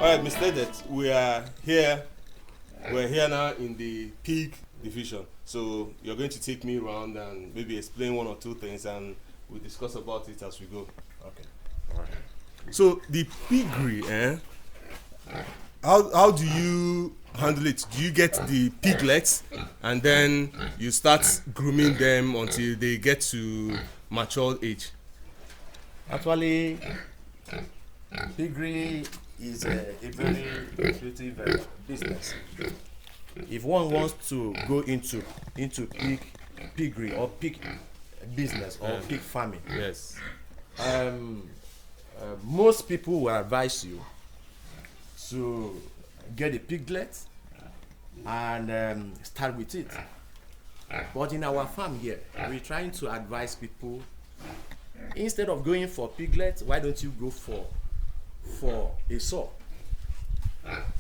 Alright, Mr. Det, we are here. We're here now in the pig division. So you're going to take me around and maybe explain one or two things, and we'll discuss about it as we go. Okay. Alright. So the piggery, how do you handle it? Do you get the piglets and then you start grooming them until they get to mature age? Actually, piggery is a very lucrative business. If one wants to go into piggery or pig business or pig farming, Yes. Most people will advise you to get a piglet and start with it. But in our farm here, we're trying to advise people, instead of going for piglets, why don't you go for a sow?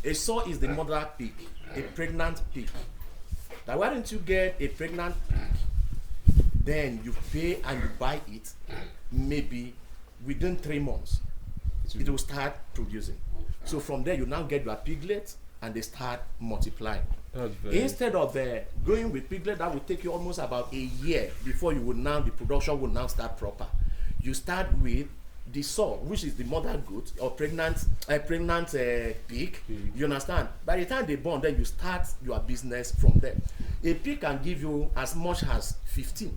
A sow is the mother pig, a pregnant pig. Now why don't you get a pregnant pig, then you pay and you buy it, maybe within 3 months it will start producing. So from there you now get your piglets and they start multiplying. Instead of going with piglet, that will take you almost about a year before you will now, the production will now start proper. You start with the sow, which is the mother goat or pregnant pig. You understand? By the time they born, then you start your business from there. A pig can give you as much as 15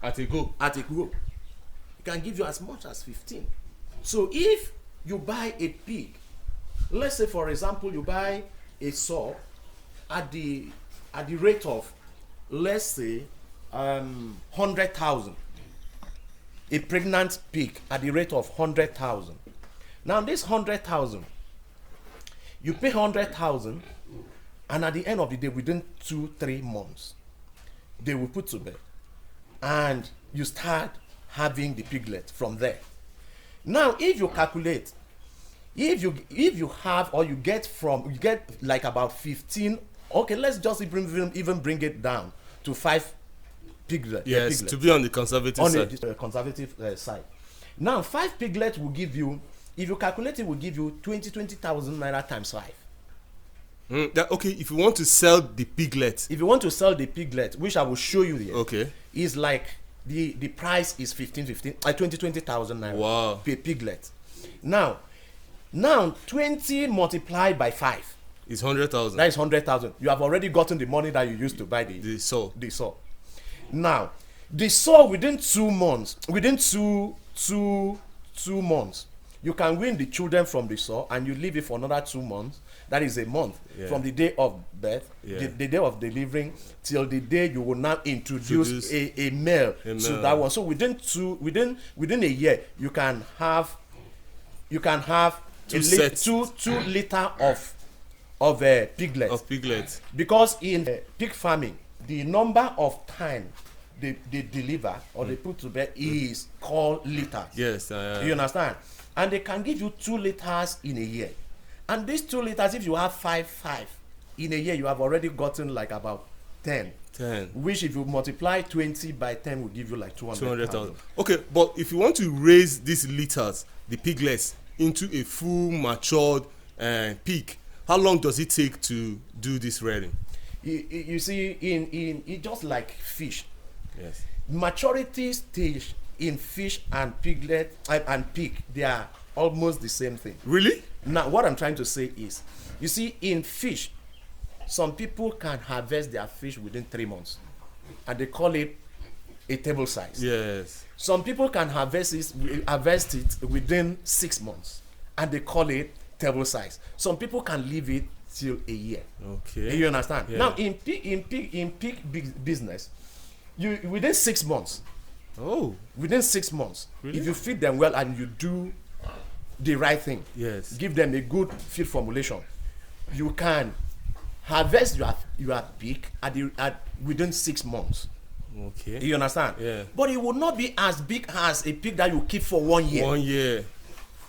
At a go. at a go. It can give you as much as 15. So if you buy a pig, let's say for example you buy a sow at the rate of, let's say 100,000, a pregnant pig at the rate of 100,000. Now this 100,000, you pay 100,000, and at the end of the day, within 2-3 months, they will put to bed, and you start having the piglet from there. Now if you calculate, if you have, or you get like about 15, okay, let's just even bring it down to 5 piglet. Yes, piglet, to be on the conservative on side. the conservative side. Now 5 piglets will give you, if you calculate it, will give you 20,000 naira times 5. Okay, if you want to sell the piglet. If you want to sell the piglet, which I will show you here, Okay. is like the price is 20,000 naira. Wow. Per piglet. Now 20 multiplied by 5. It's 100,000. That is 100,000. You have already gotten the money that you used to buy The sow. the sow. Now, the sow within 2 months, within two months, you can win the children from the sow, and you leave it for another 2 months. That is a month from the day of birth, the day of delivering, till the day you will now introduce a male to that one. So within a year, you can have 2 liter of piglets. Of piglets. Because in pig farming, the number of time they deliver or they put to bed is called liters. Yes. You understand? And they can give you 2 liters in a year. And these 2 liters, if you have 5 in a year, you have already gotten like about 10. Which if you multiply 20 by 10 will give you like 200,000. Okay, but if you want to raise these liters, the piglets, into a full matured pig, how long does it take to do this rearing? You see, in just like fish, Yes. maturity stage in fish and piglet and pig, they are almost the same thing. Really? Now what I'm trying to say is, you see, in fish, some people can harvest their fish within 3 months, and they call it a table size. Yes. Some people can harvest it within 6 months, and they call it table size. Some people can leave it till a year. Okay. You understand? Yeah. Now in pig business, you within 6 months. Oh. Within 6 months, Really? if you feed them well and you do the right thing, Yes. give them a good feed formulation, you can harvest your pig within 6 months. Okay. You understand? Yeah. But it will not be as big as a pig that you keep for 1 year. 1 year.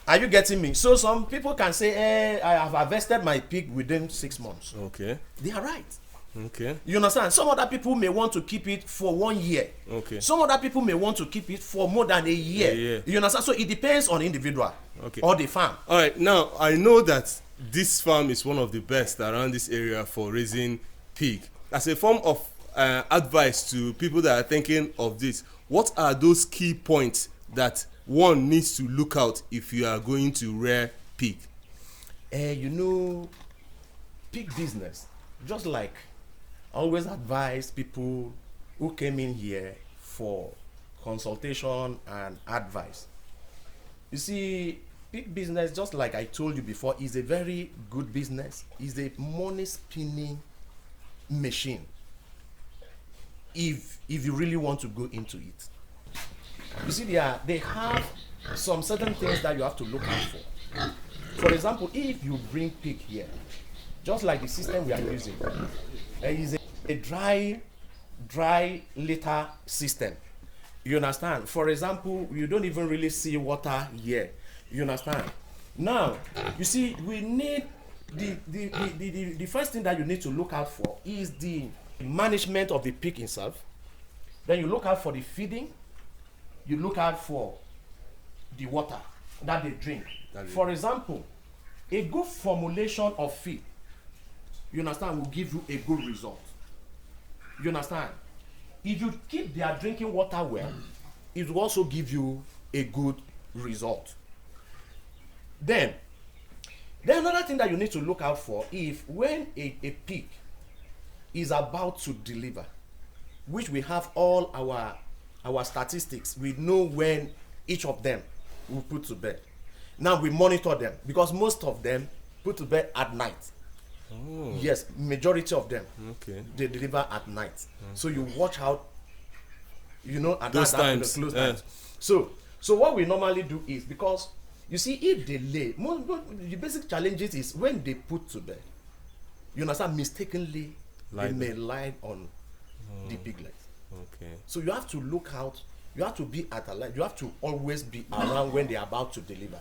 Are you getting me? So some people can say, hey, I have harvested my pig within 6 months. Okay. They are right. Okay. You understand? Some other people may want to keep it for 1 year. Okay. Some other people may want to keep it for more than a year. A year. You understand? So it depends on the individual. Okay. Or the farm. All right. Now I know that this farm is one of the best around this area for raising pig. As a form of advice to people that are thinking of this, what are those key points that one needs to look out if you are going to rear pig? You know, pig business, just like I always advise people who came in here for consultation and advice. You see, pig business, just like I told you before, is a very good business. Is a money spinning machine. If you really want to go into it, you see, they have some certain things that you have to look out for. For example, if you bring pig here, just like the system we are using, is a dry litter system. You understand? For example, you don't even really see water here. You understand? Now, you see, we need the first thing that you need to look out for is the management of the pig itself. Then you look out for the feeding. You look out for the water that they drink. For example, a good formulation of feed, you understand, will give you a good result. You understand? If you keep their drinking water well, it will also give you a good result. Then another thing that you need to look out for is when a pig is about to deliver, which we have all our statistics, we know when each of them will put to bed. Now we monitor them because most of them put to bed at night. Oh. Yes, majority of them. Okay. They deliver at night. So you watch out, you know, at those that times. close times. So what we normally do is, because you see, if they lay, the basic challenges is when they put to bed, you understand, mistakenly they may lie on the piglet. Okay. So you have to look out, you have to be at alert, you have to always be around when they are about to deliver.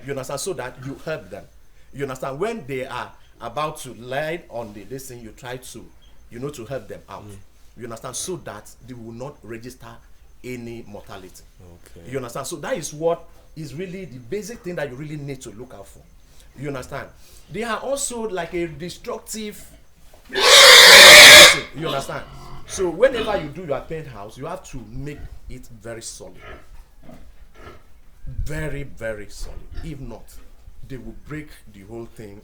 You understand? So that you help them. You understand? When they are about to lie on this thing, you try to, you know, to help them out. You understand? So that they will not register any mortality. Okay. You understand? So that is what is really the basic thing that you really need to look out for. You understand? They are also like a destructive you understand? So whenever you do your penthouse, you have to make it very solid. Very, very solid. If not, they will break the whole thing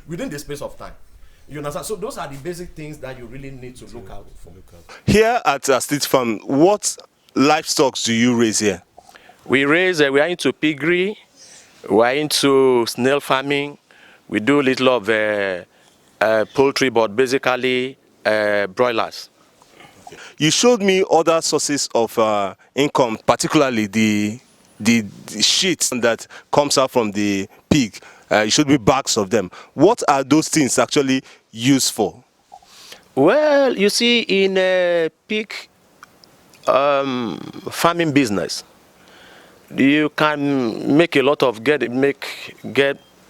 within the space of time. You understand? So those are the basic things that you really need to look out for. Here at State Farm, what livestock do you raise here? We are into piggery, we are into snail farming, we do a little of poultry, but basically broilers. You showed me other sources of income, particularly the shit that comes out from the pig. You showed me bags of them. What are those things actually used for? Well, you see, in a pig farming business, you can make a lot of get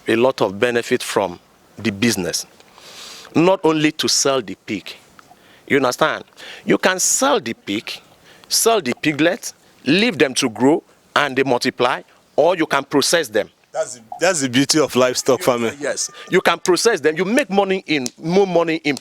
a lot of benefit from the business. Not only to sell the pig. You understand? You can sell the pig, sell the piglets, leave them to grow and they multiply, or you can process them. That's the beauty of livestock farming. Yes, you can process them. You make more money in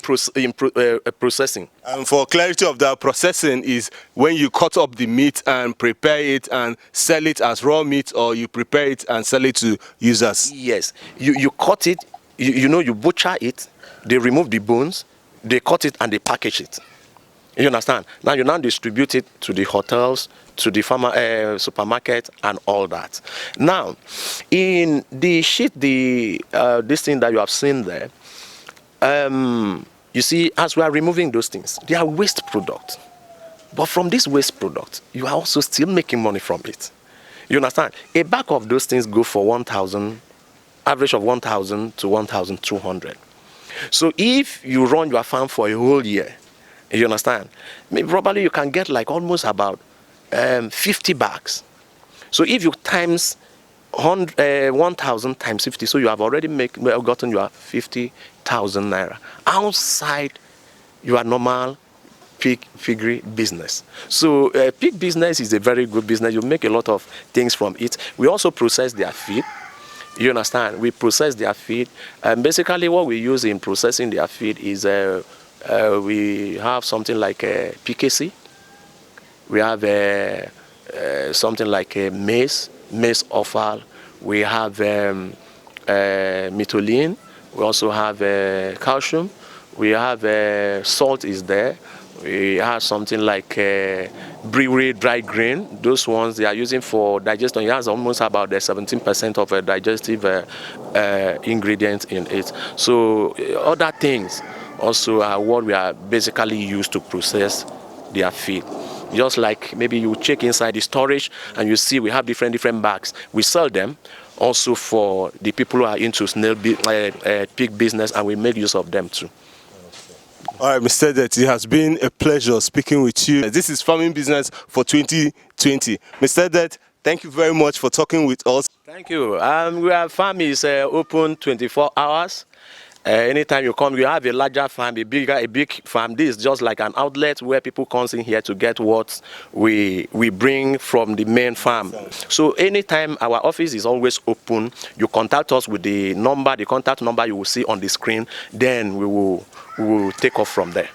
processing. And for clarity of that, processing is when you cut up the meat and prepare it and sell it as raw meat, or you prepare it and sell it to users. Yes, you cut it. You butcher it. They remove the bones. They cut it and they package it. You understand? Now you distribute it to the hotels, to the supermarket, and all that. Now, in the sheet, this thing that you have seen there, you see, as we are removing those things, they are waste products. But from this waste product, you are also still making money from it. You understand? A bag of those things go for 1,000, average of 1,000 to 1,200. So if you run your farm for a whole year, you understand, maybe probably you can get like almost about 50 bags. So if you times 1,000 times 50, so you have already gotten your 50,000 naira outside your normal piggery business. So pig business is a very good business. You make a lot of things from it. We also process their feed. You understand? We process their feed, and basically what we use in processing their feed is we have something like PKC. We have something like maize offal. We have methylene. We also have calcium. We have salt is there. We have something like brewery dry grain. Those ones they are using for digestion. It has almost about 17% of a digestive ingredient in it. So other things also are what we are basically used to process their feed. Just like maybe you check inside the storage and you see we have different bags. We sell them also for the people who are into pig business, and we make use of them too. All right, Mr. Det, it has been a pleasure speaking with you. This is Farming Business for 2020. Mr. Det, thank you very much for talking with us. Thank you. Our farm is open 24 hours. Anytime you come, you have a larger farm, a big farm. This is just like an outlet where people come in here to get what we bring from the main farm. So anytime, our office is always open. You contact us with the contact number you will see on the screen. Then we will take off from there.